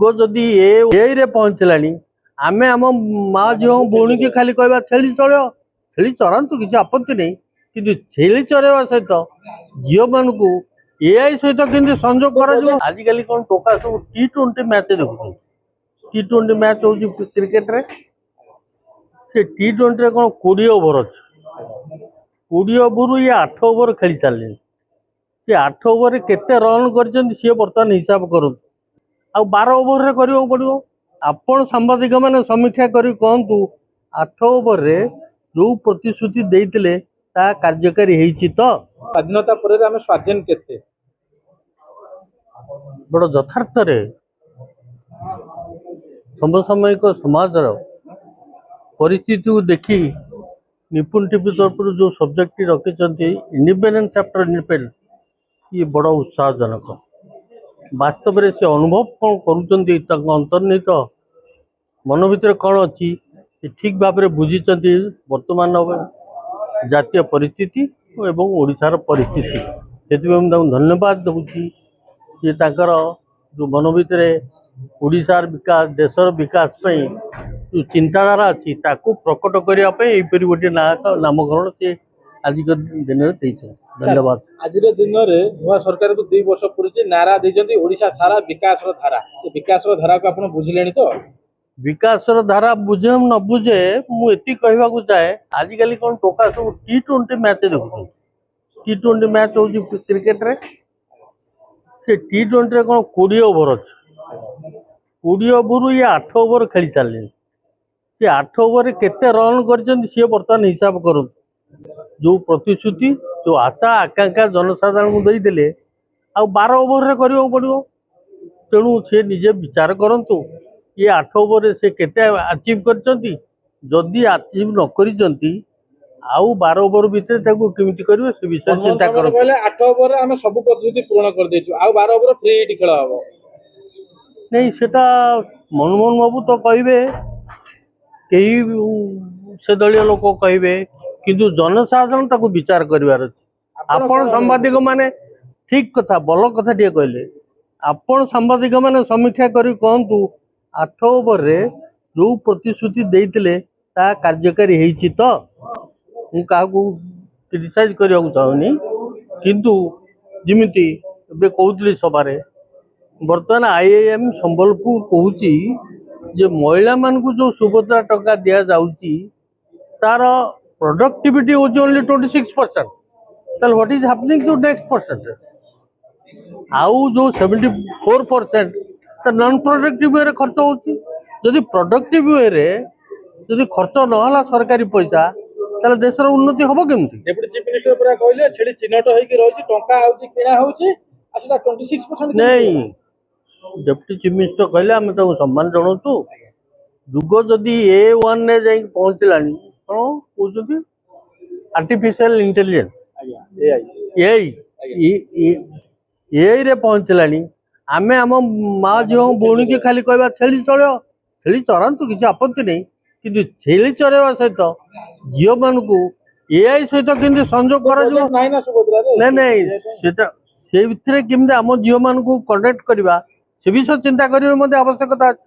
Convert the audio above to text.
ଯୁଗ ଯଦି ରେ ପହଞ୍ଚିଲାଣି ଆମେ ଆମ ମା ଝିଅ ଭଉଣୀ କି ଖାଲି କହିବା ଛେଳି ଚଳ ଛେଳି ଚରାନ୍ତୁ କିଛି ଆପତ୍ତି ନାହିଁ, କିନ୍ତୁ ଛେଳି ଚରାଇବା ସହିତ ଝିଅ ମାନଙ୍କୁ ଏଆଇ ସହିତ କେମିତି ସଂଯୋଗ କରାଯିବ। ଆଜିକାଲି କ'ଣ ଟୋକା ସବୁ T20 ମ୍ୟାଚ୍ ଦେଖୁଛନ୍ତି। T20 ମ୍ୟାଚ୍ ହେଉଛି କ୍ରିକେଟରେ। ସେ T20 ରେ କ'ଣ 20 ଓଭର ଅଛି, 20 ଓଭରରୁ ଇଏ 8 ଓଭର ଖେଳି ସାରିଲେଣି। ସେ 8 ଓଭରରେ କେତେ ରନ୍ କରିଛନ୍ତି ସିଏ ବର୍ତ୍ତମାନ ହିସାବ କରନ୍ତୁ। ଆଉ 12 ଓଭରରେ କରିବାକୁ ପଡ଼ିବ। ଆପଣ ସାମ୍ବାଦିକ ମାନେ ସମୀକ୍ଷା କରି କହନ୍ତୁ 8 ଓଭରରେ ଯୋଉ ପ୍ରତିଶ୍ରୁତି ଦେଇଥିଲେ ତାହା କାର୍ଯ୍ୟକାରୀ ହେଇଛି ତ? ସ୍ୱାଧୀନତା ପରେ ଆମେ ସ୍ୱାଧୀନ କେତେ ବଡ଼ ଯଥାର୍ଥରେ ସମସାମୟିକ ସମାଜର ପରିସ୍ଥିତିକୁ ଦେଖି ନିପୁଣ ଟିଭି ତରଫରୁ ଯେଉଁ ସବଜେକ୍ଟଟି ରଖିଛନ୍ତି ଇଣ୍ଡିପେଣ୍ଡେନ୍ସ ଆଫ୍ଟର ଇଣ୍ଡିପେଣ୍ଡେନ୍ସ, ଇଏ ବଡ଼ ଉତ୍ସାହଜନକ। ବାସ୍ତବରେ ସେ ଅନୁଭବ କ'ଣ କରୁଛନ୍ତି, ତାଙ୍କ ଅନ୍ତର୍ନିହିତ ମନ ଭିତରେ କ'ଣ ଅଛି ସେ ଠିକ୍ ଭାବରେ ବୁଝିଛନ୍ତି ବର୍ତ୍ତମାନ ଜାତୀୟ ପରିସ୍ଥିତି ଏବଂ ଓଡ଼ିଶାର ପରିସ୍ଥିତି। ସେଥିପାଇଁ ମୁଁ ତାଙ୍କୁ ଧନ୍ୟବାଦ ଦେଉଛି ଯେ ତାଙ୍କର ଯେଉଁ ମନ ଭିତରେ ଓଡ଼ିଶାର ବିକାଶ, ଦେଶର ବିକାଶ ପାଇଁ ଯେଉଁ ଚିନ୍ତାଧାରା ଅଛି ତାକୁ ପ୍ରକଟ କରିବା ପାଇଁ ଏହିପରି ଗୋଟିଏ ନାମକରଣ ସେ ଆଜିକା ଦିନରେ ଦେଇଛନ୍ତି। ଧନ୍ୟବାଦ। ଆଜିର ଦିନରେ ନୂଆ ସରକାରକୁ 2 ବର୍ଷ ପୂରିଛି, ନାରା ଦେଇଛନ୍ତି ଓଡ଼ିଶା ସାରା ବିକାଶର ଧାରା। ଏ ବିକାଶର ଧାରାକୁ ଆପଣ ବୁଝିଲେଣି ତ? ବିକାଶର ଧାରା ବୁଝେ ନ ବୁଝେ ମୁଁ ଏତିକି କହିବାକୁ ଚାହେଁ, ଆଜିକାଲି କ'ଣ ଟୋକା ସବୁ T20 ମ୍ୟାଚ୍ ଦେଖୁଛନ୍ତି। T20 ମ୍ୟାଚ୍ ହେଉଛି କ୍ରିକେଟରେ। ସେ T20 ରେ କ'ଣ 20 ଓଭର ଅଛି, 20 ଓଭରରୁ ଇଏ 8 ଓଭର ଖେଳି ସାରିଲେଣି। ସେ 8 ଓଭରରେ କେତେ ରନ୍ କରିଛନ୍ତି ସିଏ ବର୍ତ୍ତମାନ ହିସାବ କରନ୍ତୁ। ଯେଉଁ ପ୍ରତିଶ୍ରୁତି, ଯେଉଁ ଆଶା ଆକାଂକ୍ଷା ଜନସାଧାରଣଙ୍କୁ ଦେଇଥିଲେ ଆଉ 12 ଓଭରରେ କରିବାକୁ ପଡ଼ିବ। ତେଣୁ ସେ ନିଜେ ବିଚାର କରନ୍ତୁ ଇଏ 8 ଓଭରରେ ସେ କେତେ ଆଚିଭ୍ କରିଛନ୍ତି। ଯଦି ଆଚିଭ୍ ନ କରିଛନ୍ତି ଆଉ 12 ଓଭର ଭିତରେ ତାକୁ କେମିତି କରିବେ ସେ ବିଷୟରେ ଚିନ୍ତା କରନ୍ତୁ। 8 ଓଭରରେ ଆମେ ସବୁ ପ୍ରତିଶ୍ରୁତି ପୂରଣ କରିଦେଇଛୁ, ଆଉ 12 ଓଭର ଫ୍ରି ହିଟ୍ ଖେଳ ହବ। ନାଇଁ, ସେଟା ମନମୋହନ ବାବୁ ତ କହିବେ, କେହି ସେ ଦଳୀୟ ଲୋକ କହିବେ, କିନ୍ତୁ ଜନସାଧାରଣ ତାକୁ ବିଚାର କରିବାର ଅଛି। ଆପଣ ସାମ୍ବାଦିକ ମାନେ ଠିକ୍ କଥା, ଭଲ କଥା ଟିକେ କହିଲେ। ଆପଣ ସାମ୍ବାଦିକ ମାନେ ସମୀକ୍ଷା କରି କହନ୍ତୁ 8 ଓଭରରେ ଯେଉଁ ପ୍ରତିଶ୍ରୁତି ଦେଇଥିଲେ ତାହା କାର୍ଯ୍ୟକାରୀ ହେଇଛି ତ? ମୁଁ କାହାକୁ କ୍ରିଟିସାଇଜ୍ କରିବାକୁ ଚାହୁଁନି, କିନ୍ତୁ ଯେମିତି ଏବେ କହୁଥିଲି ସଭାରେ, ବର୍ତ୍ତମାନ IIM ସମ୍ବଲପୁର କହୁଛି ଯେ ମହିଳାମାନଙ୍କୁ ଯେଉଁ ସୁଭଦ୍ରା ଟଙ୍କା ଦିଆଯାଉଛି ତାର ପ୍ରଡକ୍ଟିଭିଟି ହେଉଛି ଓନ୍ଲି 26%। ତାହେଲେ what is happening to next percent? ଆଉ ଯେଉଁ 74% ତା ନନ୍ ପ୍ରଡକ୍ଟିଭ୍ ୱେରେ ଖର୍ଚ୍ଚ ହେଉଛି। ଯଦି ପ୍ରଡକ୍ଟିଭ୍ ୱେରେ ଯଦି ଖର୍ଚ୍ଚ ନହେଲା ସରକାରୀ ପଇସା, ତାହେଲେ ଦେଶର ଉନ୍ନତି ହେବ କେମିତି? ଡେପୁଟି ଚିଫ୍ ମିନିଷ୍ଟର ପୁରା କହିଲେ ଛେଳି ଚିହ୍ନଟ ହେଇକି ରହିଛି, ଟଙ୍କା ହେଉଛି କିଣା ହେଉଛି, ଆଉ ସେଟା 26%। ନାଇଁ, ଡେପୁଟି ଚିଫ୍ ମିନିଷ୍ଟର କହିଲେ ଆମେ ତାଙ୍କୁ ସମ୍ମାନ ଜଣାଉଛୁ। ଯୁଗ ଯଦି A1ରେ ଯାଇକି ପହଞ୍ଚିଲାଣି, କ'ଣ କହୁଛନ୍ତି ଆର୍ଟିଫିସିଆଲ ଇଣ୍ଟେଲିଜେନ୍ସ ଏଆଇରେ ପହଞ୍ଚିଲାଣି, ଆମେ ଆମ ମା ଝିଅ ଭଉଣୀ କି ଖାଲି କହିବା ଛେଳି ଚଳ ଛେଳି ଚରାନ୍ତୁ କିଛି ଆପତ୍ତି ନାହିଁ, କିନ୍ତୁ ଛେଳି ଚରାଇବା ସହିତ ଝିଅ ମାନଙ୍କୁ ଏଆଇ ସହିତ କେମିତି ସଂଯୋଗ କରାଯିବ। ନାଇଁ ନାଇଁ, ସେଟା ସେଇଥିରେ କେମିତି ଆମ ଝିଅ ମାନଙ୍କୁ କନେକ୍ଟ କରିବା ସେ ବିଷୟ ଚିନ୍ତା କରିବା ମଧ୍ୟ ଆବଶ୍ୟକତା ଅଛି।